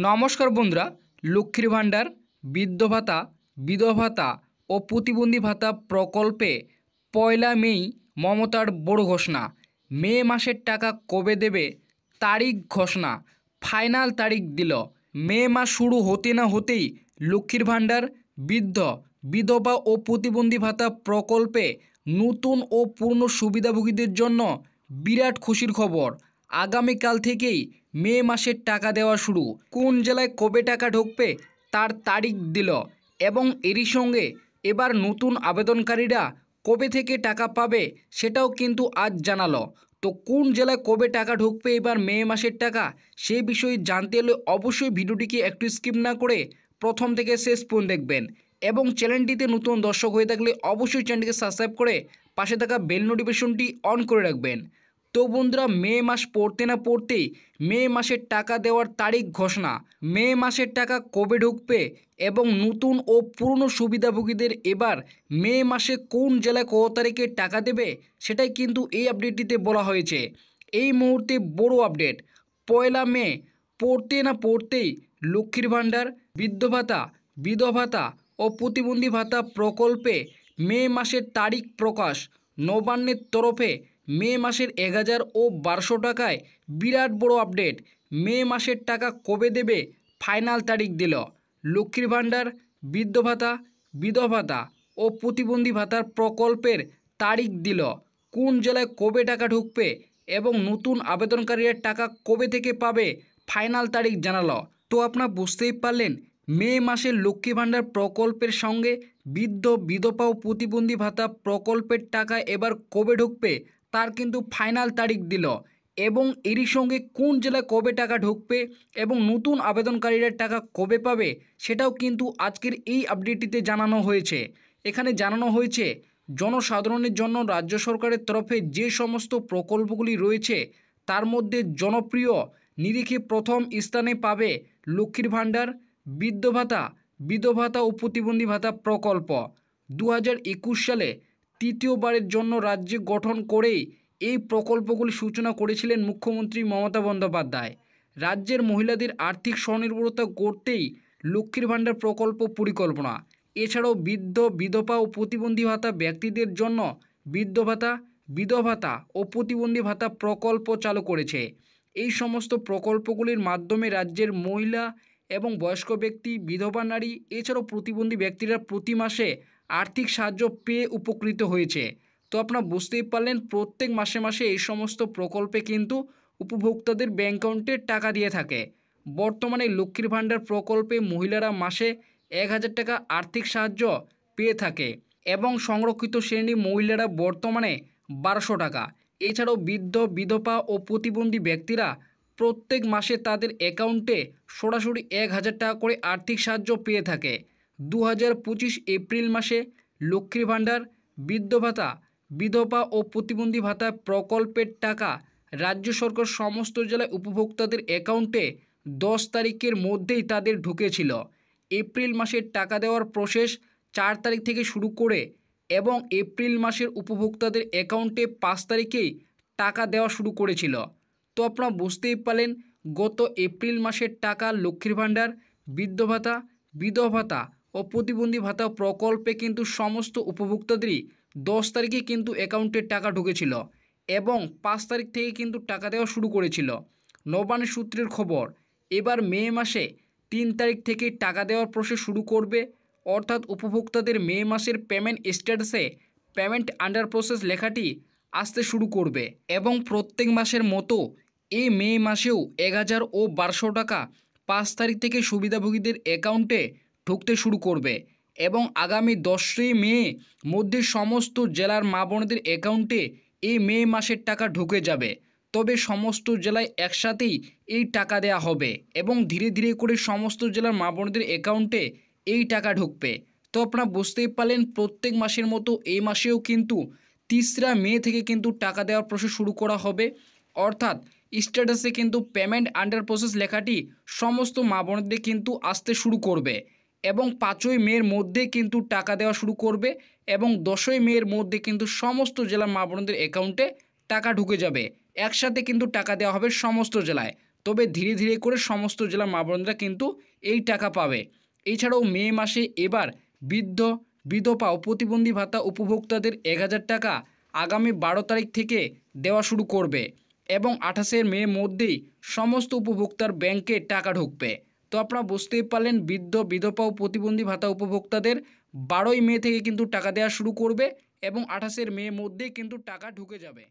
নমস্কার বন্ধুরা, লক্ষ্মীর ভাণ্ডার, বৃদ্ধ ভাতা, বিধবা ভাতা ও প্রতিবন্ধী ভাতা প্রকল্পে পয়লা মেই মমতার বড় ঘোষণা। মে মাসের টাকা কবে দেবে তারিখ ঘোষণা, ফাইনাল তারিখ দিল। মে মাস শুরু হতে না হতেই লক্ষ্মীর ভাণ্ডার, বৃদ্ধ, বিধবা ও প্রতিবন্ধী ভাতা প্রকল্পে নতুন ও পূর্ণ সুবিধাভোগীদের জন্য বিরাট খুশির খবর। আগামীকাল থেকেই মে মাসের টাকা দেওয়া শুরু। কোন জেলায় কবে টাকা ঢুকবে তার তারিখ দিল এবং এরই সঙ্গে এবার নতুন আবেদনকারীরা কবে থেকে টাকা পাবে সেটাও কিন্তু আজ জানালো। তো কোন জেলায় কবে টাকা ঢুকবে এবার মে মাসের টাকা, সেই বিষয়ে জানতে হলে অবশ্যই ভিডিওটিকে একটু স্কিপ না করে প্রথম থেকে শেষ পর্যন্ত দেখবেন এবং চ্যানেলটিতে নতুন দর্শক হয়ে থাকলে অবশ্যই চ্যানেলটিকে সাবস্ক্রাইব করে পাশে থাকা বেল নোটিফিকেশনটি অন করে রাখবেন। তো বন্ধুরা, মে মাস পড়তে না পড়তেই মে মাসের টাকা দেওয়ার তারিখ ঘোষণা। মে মাসের টাকা কবে ঢুকবে এবং নতুন ও পুরনো সুবিধাভোগীদের এবার মে মাসে কোন জেলায় কত তারিখে টাকা দেবে সেটাই কিন্তু এই আপডেটটিতে বলা হয়েছে। এই মুহূর্তে বড় আপডেট, পয়লা মে পড়তে না পড়তেই লক্ষ্মীর ভাণ্ডার, বৃদ্ধ ভাতা, বিধবা ভাতা ও প্রতিবন্ধী ভাতা প্রকল্পে মে মাসের তারিখ প্রকাশ। নবান্নের তরফে মে মাসের 1000 ও 1200 টাকায় বিরাট বড় আপডেট। মে মাসের টাকা কবে দেবে ফাইনাল তারিখ দিল। লক্ষ্মীর ভাণ্ডার, বৃদ্ধ ভাতা, বিধবা ভাতা ও প্রতিবন্ধী ভাতার প্রকল্পের তারিখ দিল। কোন জেলায় কবে টাকা ঢুকবে এবং নতুন আবেদনকারীরা টাকা কবে থেকে পাবে ফাইনাল তারিখ জানালো। তো আপনারা বুঝতেই পারলেন, মে মাসে লক্ষ্মী ভাণ্ডার প্রকল্পের সঙ্গে বৃদ্ধ, বিধবা ও প্রতিবন্ধী ভাতা প্রকল্পের টাকা এবার কবে ঢুকবে তার কিন্তু ফাইনাল তারিখ দিল এবং এরই সঙ্গে কোন জেলায় কবে টাকা ঢুকবে এবং নতুন আবেদনকারীরা টাকা কবে পাবে সেটাও কিন্তু আজকের এই আপডেটটিতে জানানো হয়েছে। এখানে জানানো হয়েছে জনসাধারণের জন্য রাজ্য সরকারের তরফে যে সমস্ত প্রকল্পগুলি রয়েছে তার মধ্যে জনপ্রিয় নিরিখে প্রথম স্থানে পাবে লক্ষ্মীর ভাণ্ডার, বৃদ্ধ ভাতা, বিধবা ভাতা ও প্রতিবন্ধী ভাতা প্রকল্প। 2021 সালে তৃতীয়বারের জন্য রাজ্য গঠন করেই এই প্রকল্পগুলি সূচনা করেছিলেন মুখ্যমন্ত্রী মমতা বন্দ্যোপাধ্যায়। রাজ্যের মহিলাদের আর্থিক স্বনির্ভরতা করতেই লক্ষ্মীর ভাণ্ডার প্রকল্প পরিকল্পনা। এছাড়াও বৃদ্ধ, বিধবা ও প্রতিবন্ধী ভাতা ব্যক্তিদের জন্য বৃদ্ধ ভাতা, বিধবা ভাতা ও প্রতিবন্ধী ভাতা প্রকল্প চালু করেছে। এই সমস্ত প্রকল্পগুলির মাধ্যমে রাজ্যের মহিলা এবং বয়স্ক ব্যক্তি, বিধবা নারী এছাড়াও প্রতিবন্ধী ব্যক্তিরা প্রতি মাসে আর্থিক সাহায্য পেয়ে উপকৃত হয়েছে। তো আপনারা বুঝতেই পারলেন, প্রত্যেক মাসে মাসে এই সমস্ত প্রকল্পে কিন্তু উপভোক্তাদের ব্যাঙ্ক অ্যাকাউন্টে টাকা দিয়ে থাকে। বর্তমানে লক্ষ্মীর ভাণ্ডার প্রকল্পে মহিলারা মাসে 1000 টাকা আর্থিক সাহায্য পেয়ে থাকে এবং সংরক্ষিত শ্রেণী মহিলারা বর্তমানে 1200 টাকা। এছাড়াও বৃদ্ধ, বিধবা ও প্রতিবন্ধী ব্যক্তিরা প্রত্যেক মাসে তাদের অ্যাকাউন্টে সরাসরি 1000 টাকা করে আর্থিক সাহায্য পেয়ে থাকে। 2025 এপ্রিল মাসে লক্ষ্মীর ভাণ্ডার, বৃদ্ধ ভাতা, বিধবা ও প্রতিবন্ধী ভাতা প্রকল্পের টাকা রাজ্য সরকার সমস্ত জেলায় উপভোক্তাদের অ্যাকাউন্টে 10 তারিখের মধ্যেই তাদের ঢুকেছিল। এপ্রিল মাসের টাকা দেওয়ার প্রসেস 4 তারিখ থেকে শুরু করে এবং এপ্রিল মাসের উপভোক্তাদের অ্যাকাউন্টে 5 তারিখেই টাকা দেওয়া শুরু করেছিল। তো আপনারা বুঝতেই পারলেন, গত এপ্রিল মাসের টাকা লক্ষ্মীর ভাণ্ডার, বৃদ্ধ ভাতা, বিধবা ভাতা ও প্রতিবন্ধী ভাতা প্রকল্পে কিন্তু সমস্ত উপভোক্তাদেরই 10 তারিখে কিন্তু অ্যাকাউন্টে টাকা ঢুকেছিল এবং 5 তারিখ থেকে কিন্তু টাকা দেওয়া শুরু করেছিল। নবান্ন সূত্রের খবর, এবার মে মাসে 3 তারিখ থেকে টাকা দেওয়ার প্রসেস শুরু করবে, অর্থাৎ উপভোক্তাদের মে মাসের পেমেন্ট স্ট্যাটাসে পেমেন্ট আন্ডার প্রসেস লেখাটি আসতে শুরু করবে এবং প্রত্যেক মাসের মতো এই মে মাসেও 1000 ও 1200 টাকা 5 তারিখ থেকে সুবিধাভোগীদের অ্যাকাউন্টে ঢুকতে শুরু করবে এবং আগামী 10ই মে মধ্যে সমস্ত জেলার মা বোনদের অ্যাকাউন্টে এই মে মাসের টাকা ঢুকে যাবে। তবে সমস্ত জেলায় একসাথেই এই টাকা দেয়া হবে এবং ধীরে ধীরে করে সমস্ত জেলার মা বোনদের অ্যাকাউন্টে এই টাকা ঢুকবে। তো আপনারা বুঝতেই পারলেন, প্রত্যেক মাসের মতো এই মাসেও কিন্তু 3রা মে থেকে কিন্তু টাকা দেওয়ার প্রসেস শুরু করা হবে, অর্থাৎ স্ট্যাটাসে কিন্তু পেমেন্ট আন্ডার প্রসেস লেখাটি সমস্ত মা বোনদের কিন্তু আসতে শুরু করবে এবং 5ই মের মধ্যে কিন্তু টাকা দেওয়া শুরু করবে এবং 10ই মের মধ্যে কিন্তু সমস্ত জেলার মা বোনদের অ্যাকাউন্টে টাকা ঢুকে যাবে। একসাথে কিন্তু টাকা দেওয়া হবে সমস্ত জেলায়। তবে ধীরে ধীরে করে সমস্ত জেলার মা বোনেরা কিন্তু এই টাকা পাবে। এছাড়াও মে মাসে এবার বৃদ্ধ, বিধবা ও প্রতিবন্ধী ভাতা উপভোক্তাদের 1000 টাকা আগামী 12 তারিখ থেকে দেওয়া শুরু করবে এবং 28শে মে মধ্যেই সমস্ত উপভোক্তার ব্যাংকে টাকা ঢুকবে। তো আপনারা বুঝতেই পারলেন, বৃদ্ধ, বিধবা ও প্রতিবন্ধী ভাতা উপভোক্তাদের 12ই মে থেকে কিন্তু টাকা দেওয়া শুরু করবে এবং 28শে মে মধ্যেই কিন্তু টাকা ঢুকে যাবে।